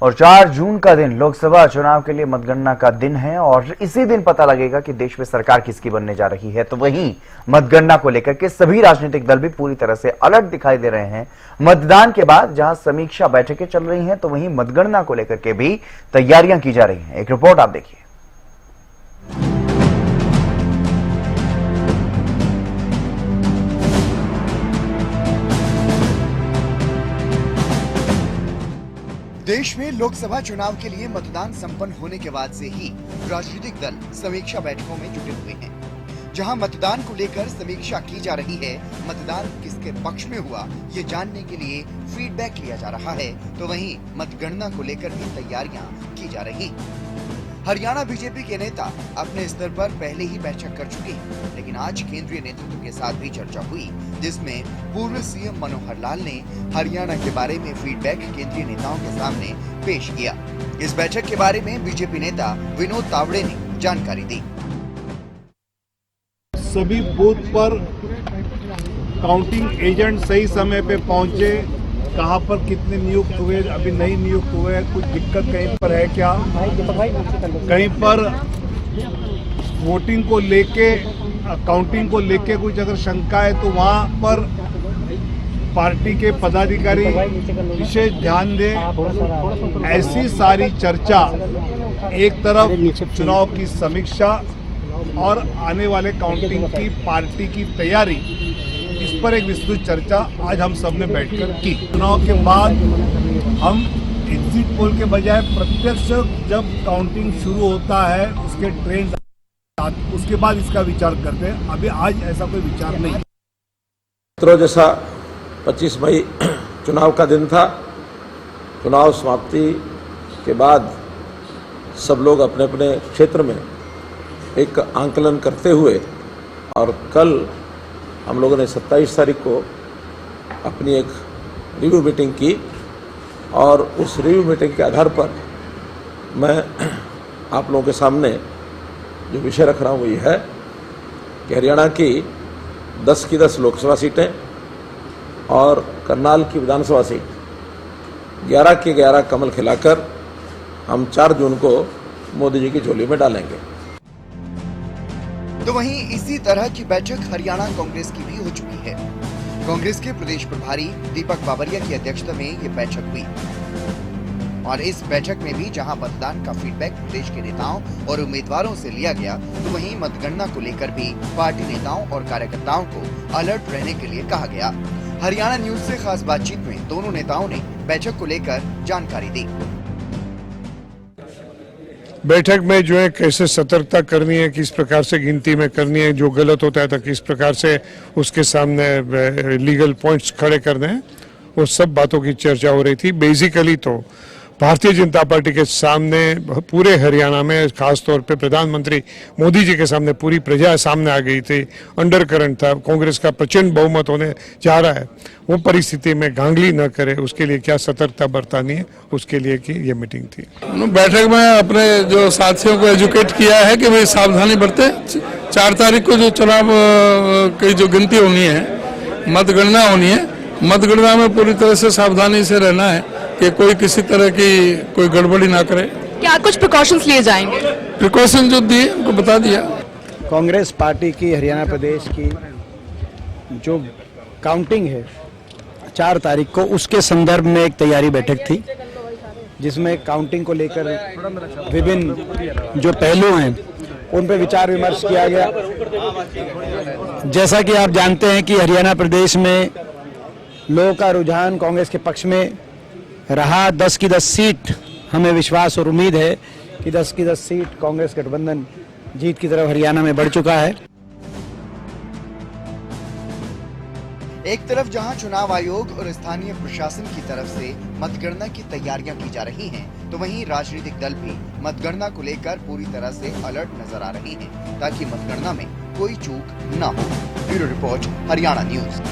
और 4 जून का दिन लोकसभा चुनाव के लिए मतगणना का दिन है और इसी दिन पता लगेगा कि देश में सरकार किसकी बनने जा रही है। तो वहीं मतगणना को लेकर के सभी राजनीतिक दल भी पूरी तरह से अलर्ट दिखाई दे रहे हैं। मतदान के बाद जहां समीक्षा बैठकें चल रही हैं, तो वहीं मतगणना को लेकर के भी तैयारियां की जा रही हैं। एक रिपोर्ट आप देखिए। देश में लोकसभा चुनाव के लिए मतदान संपन्न होने के बाद से ही राजनीतिक दल समीक्षा बैठकों में जुटे हुए हैं। जहां मतदान को लेकर समीक्षा की जा रही है, मतदान किसके पक्ष में हुआ ये जानने के लिए फीडबैक लिया जा रहा है, तो वहीं मतगणना को लेकर भी तैयारियां की जा रही। हरियाणा बीजेपी के नेता अपने स्तर पर पहले ही बैठक कर चुके हैं, लेकिन आज केंद्रीय नेतृत्व के साथ भी चर्चा हुई, जिसमें पूर्व सीएम मनोहर लाल ने हरियाणा के बारे में फीडबैक केंद्रीय नेताओं के सामने पेश किया। इस बैठक के बारे में बीजेपी नेता विनोद तावड़े ने जानकारी दी। सभी बूथ पर काउंटिंग एजेंट सही समय पे पहुंचे, कहां पर कितने नियुक्त हुए, अभी नहीं नियुक्त हुए, कुछ दिक्कत कहीं पर है क्या, कहीं पर वोटिंग को लेके, काउंटिंग को लेके कुछ अगर शंका है तो वहां पर पार्टी के पदाधिकारी विशेष ध्यान दें। ऐसी सारी चर्चा, एक तरफ चुनाव की समीक्षा और आने वाले काउंटिंग की पार्टी की तैयारी, इस पर एक विस्तृत चर्चा आज हम सब ने बैठकर की। चुनाव के बाद हम एग्जिट पोल के बजाय प्रत्यक्ष जब काउंटिंग शुरू होता है उसके ट्रेंड, उसके बाद इसका विचार करते हैं। अभी आज ऐसा कोई विचार नहीं। मित्रों, जैसा 25 मई चुनाव का दिन था, चुनाव समाप्ति के बाद सब लोग अपने अपने क्षेत्र में एक आंकलन करते हुए, और कल हम लोगों ने 27 तारीख को अपनी एक रिव्यू मीटिंग की, और उस रिव्यू मीटिंग के आधार पर मैं आप लोगों के सामने जो विषय रख रहा हूँ वो ये है कि हरियाणा की 10 की 10 लोकसभा सीटें और करनाल की विधानसभा सीट 11 की 11 कमल खिलाकर हम 4 जून को मोदी जी की झोली में डालेंगे। तो वहीं इसी तरह की बैठक हरियाणा कांग्रेस की भी हो चुकी है। कांग्रेस के प्रदेश प्रभारी दीपक बाबरिया की अध्यक्षता में ये बैठक हुई, और इस बैठक में भी जहां मतदान का फीडबैक प्रदेश के नेताओं और उम्मीदवारों से लिया गया, तो वहीं मतगणना को लेकर भी पार्टी नेताओं और कार्यकर्ताओं को अलर्ट रहने के लिए कहा गया। हरियाणा न्यूज से खास बातचीत में दोनों नेताओं ने बैठक को लेकर जानकारी दी। बैठक में जो है कैसे सतर्कता करनी है, किस प्रकार से गिनती में करनी है, जो गलत होता है तो किस प्रकार से उसके सामने लीगल पॉइंट्स खड़े करने हैं, वो सब बातों की चर्चा हो रही थी। बेसिकली तो भारतीय जनता पार्टी के सामने पूरे हरियाणा में, खास तौर पे प्रधानमंत्री मोदी जी के सामने पूरी प्रजा सामने आ गई थी। अंडर करंट था, कांग्रेस का प्रचंड बहुमत होने जा रहा है, वो परिस्थिति में गांगली न करे उसके लिए क्या सतर्कता बरतानी है, उसके लिए की ये मीटिंग थी। बैठक में अपने जो साथियों को एजुकेट किया है कि भाई सावधानी बरते। 4 तारीख को जो चुनाव की जो गिनती होनी है, मतगणना होनी है, मतगणना में पूरी तरह से सावधानी से रहना है कि कोई किसी तरह की कोई गड़बड़ी ना करे। क्या कुछ प्रिकॉशंस लिए जाएंगे? प्रिकॉशन जो दिए उनको बता दिया। कांग्रेस पार्टी की हरियाणा प्रदेश की जो काउंटिंग है 4 तारीख को, उसके संदर्भ में एक तैयारी बैठक थी, जिसमें काउंटिंग को लेकर विभिन्न जो पहलू हैं उन पर विचार विमर्श किया गया। जैसा कि आप जानते हैं कि हरियाणा प्रदेश में लोगों का रुझान कांग्रेस के पक्ष में रहा। 10 की 10 सीट हमें विश्वास और उम्मीद है कि 10 की 10 सीट कांग्रेस गठबंधन जीत की तरफ हरियाणा में बढ़ चुका है। एक तरफ जहां चुनाव आयोग और स्थानीय प्रशासन की तरफ से मतगणना की तैयारियां की जा रही हैं, तो वहीं राजनीतिक दल भी मतगणना को लेकर पूरी तरह से अलर्ट नजर आ रहे हैं, ताकि मतगणना में कोई चूक न हो। Bureau report, Haryana news.